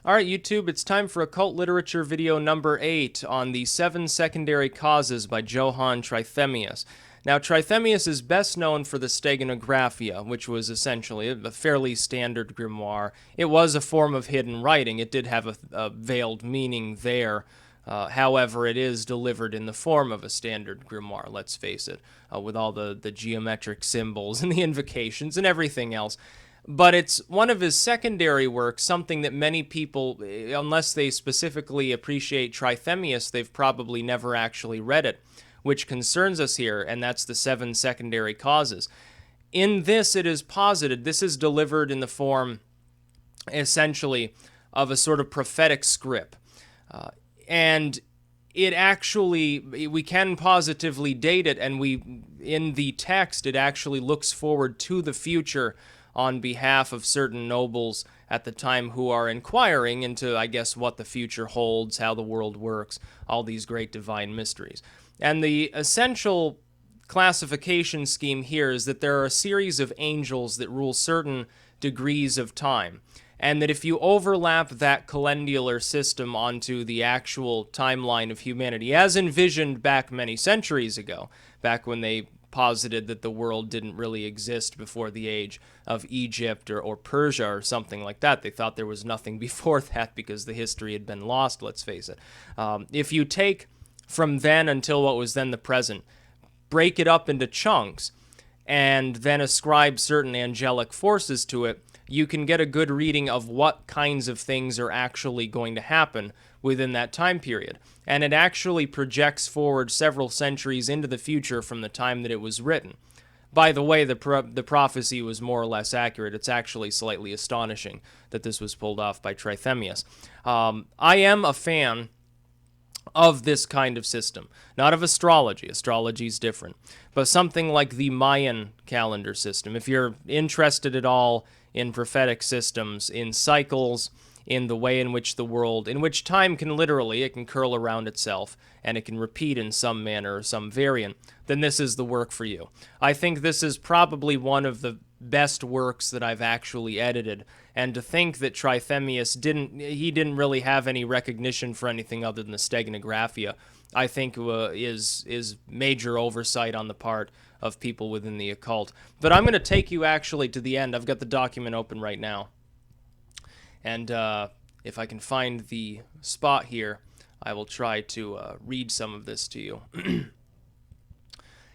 All right, YouTube, it's time for Occult Literature video number 8 on the 7 Secondary Causes by Johannes Trithemius. Now, Trithemius is best known for the Steganographia, which was essentially a fairly standard grimoire. It was a form of hidden writing. It did have a veiled meaning there. However, it is delivered in the form of a standard grimoire, let's face it, with all the geometric symbols and the invocations and everything else. But it's one of his secondary works, something that many people, unless they specifically appreciate Trithemius, they've probably never actually read it, which concerns us here, and that's the 7 Secondary Causes. In this, it is posited, this is delivered in the form, essentially, of a sort of prophetic script. And it actually, we can positively date it, and in the text, it actually looks forward to the future on behalf of certain nobles at the time who are inquiring into, I guess, what the future holds, how the world works, all these great divine mysteries. And the essential classification scheme here is that there are a series of angels that rule certain degrees of time, and that if you overlap that calendular system onto the actual timeline of humanity, as envisioned back many centuries ago, back when they posited that the world didn't really exist before the age of Egypt or Persia or something like that. They thought there was nothing before that because the history had been lost, let's face it. If you take from then until what was then the present, break it up into chunks, and then ascribe certain angelic forces to it, you can get a good reading of what kinds of things are actually going to happen within that time period. And it actually projects forward several centuries into the future from the time that it was written. By the way, the prophecy was more or less accurate. It's actually slightly astonishing that this was pulled off by Trithemius. I am a fan of this kind of system. Not of astrology. Astrology is different. But something like the Mayan calendar system. If you're interested at all in prophetic systems, in cycles, in the way in which the world, in which time can literally, it can curl around itself, and it can repeat in some manner or some variant, then this is the work for you. I think this is probably one of the best works that I've actually edited, and to think that Trithemius didn't really have any recognition for anything other than the Steganographia, I think is major oversight on the part of people within the occult. But I'm going to take you actually to the end. I've got the document open right now. And if I can find the spot here, I will try to read some of this to you.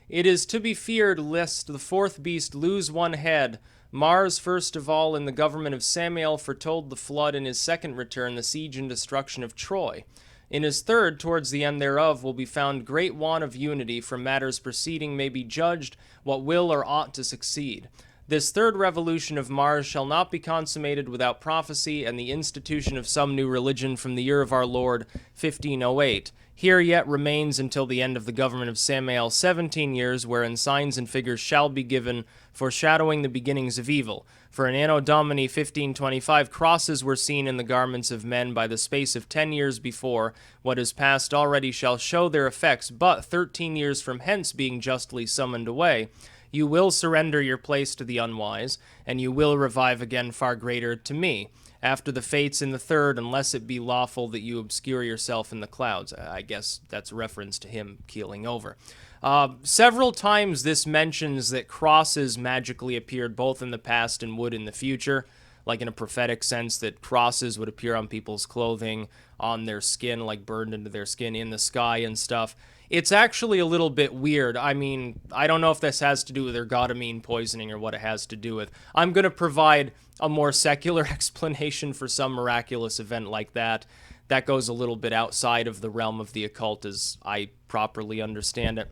It is to be feared lest the fourth beast lose one head. Mars, first of all, in the government of Samael, foretold the flood. In his second return, the siege and destruction of Troy. In his third, towards the end thereof, will be found great want of unity. From matters proceeding may be judged what will or ought to succeed. This third revolution of Mars shall not be consummated without prophecy and the institution of some new religion from the year of our Lord 1508. Here yet remains until the end of the government of Samael 17 years, wherein signs and figures shall be given, foreshadowing the beginnings of evil. For in Anno Domini 1525 crosses were seen in the garments of men by the space of 10 years before. What is past already shall show their effects, but 13 years from hence being justly summoned away, you will surrender your place to the unwise, and you will revive again far greater to me. After the fates in the third, unless it be lawful that you obscure yourself in the clouds. I guess that's reference to him keeling over. Several times this mentions that crosses magically appeared both in the past and would in the future, like in a prophetic sense that crosses would appear on people's clothing, on their skin, like burned into their skin, in the sky and stuff. It's actually a little bit weird. I mean, I don't know if this has to do with ergotamine poisoning or what it has to do with. I'm going to provide a more secular explanation for some miraculous event like that. That goes a little bit outside of the realm of the occult as I properly understand it.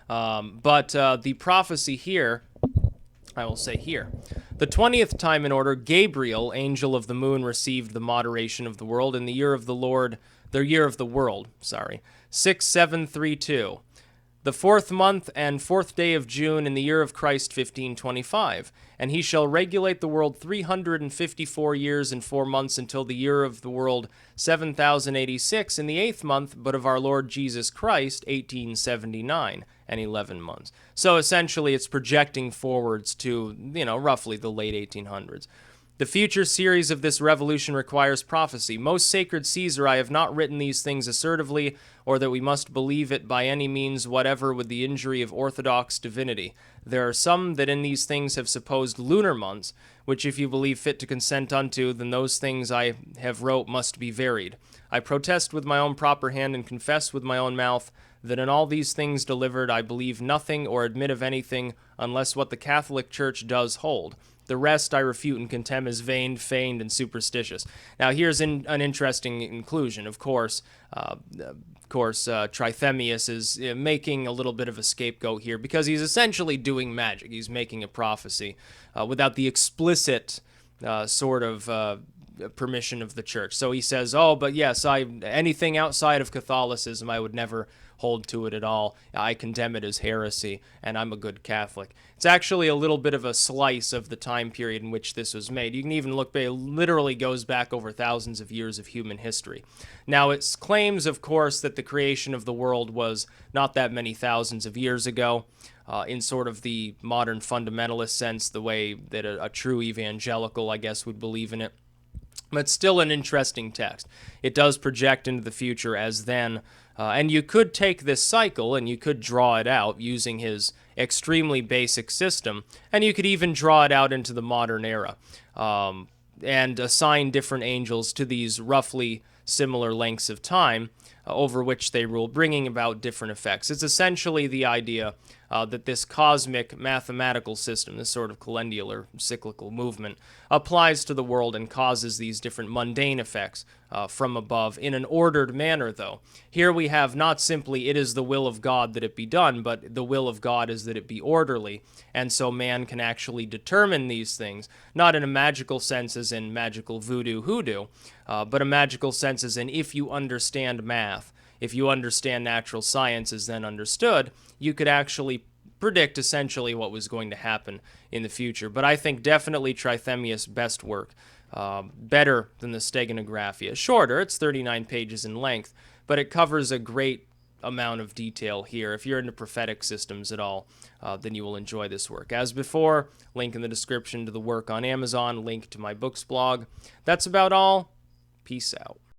But the prophecy here, I will say here. The 20th time in order, Gabriel, angel of the moon, received the moderation of the world in the year of the Lord, the year of the world, 6732. The 4th month and 4th day of June in the year of Christ 1525, and he shall regulate the world 354 years and 4 months until the year of the world 7086 in the 8th month, but of our Lord Jesus Christ 1879 and 11 months. So essentially it's projecting forwards to, roughly the late 1800s. The future series of this revolution requires prophecy. Most sacred Caesar, I have not written these things assertively, or that we must believe it by any means whatever with the injury of orthodox divinity. There are some that in these things have supposed lunar months, which if you believe fit to consent unto, then those things I have wrote must be varied. I protest with my own proper hand and confess with my own mouth that in all these things delivered I believe nothing or admit of anything unless what the Catholic Church does hold. The rest I refute and condemn as vain, feigned, and superstitious. Now, here's an interesting inclusion. Of course, Trithemius is making a little bit of a scapegoat here because he's essentially doing magic. He's making a prophecy without the explicit permission of the church. So he says, "Oh, but yes, anything outside of Catholicism, I would never hold to it at all. I condemn it as heresy, and I'm a good Catholic." It's actually a little bit of a slice of the time period in which this was made. You can even look, it literally goes back over thousands of years of human history. Now, it claims, of course, that the creation of the world was not that many thousands of years ago, in sort of the modern fundamentalist sense, the way that a true evangelical, I guess, would believe in it. But still an interesting text. It does project into the future as then, and you could take this cycle and you could draw it out using his extremely basic system, and you could even draw it out into the modern era, and assign different angels to these roughly similar lengths of time over which they rule, bringing about different effects. It's essentially the idea that this cosmic mathematical system, this sort of calendular cyclical movement, applies to the world and causes these different mundane effects from above in an ordered manner, though. Here we have not simply it is the will of God that it be done, but the will of God is that it be orderly, and so man can actually determine these things, not in a magical sense as in magical voodoo hoodoo, but a magical sense as in if you understand math, if you understand natural science as then understood, you could actually predict essentially what was going to happen in the future. But I think definitely Trithemius' best work, better than the Steganographia. Shorter, it's 39 pages in length, but it covers a great amount of detail here. If you're into prophetic systems at all, then you will enjoy this work. As before, link in the description to the work on Amazon, link to my books blog. That's about all. Peace out.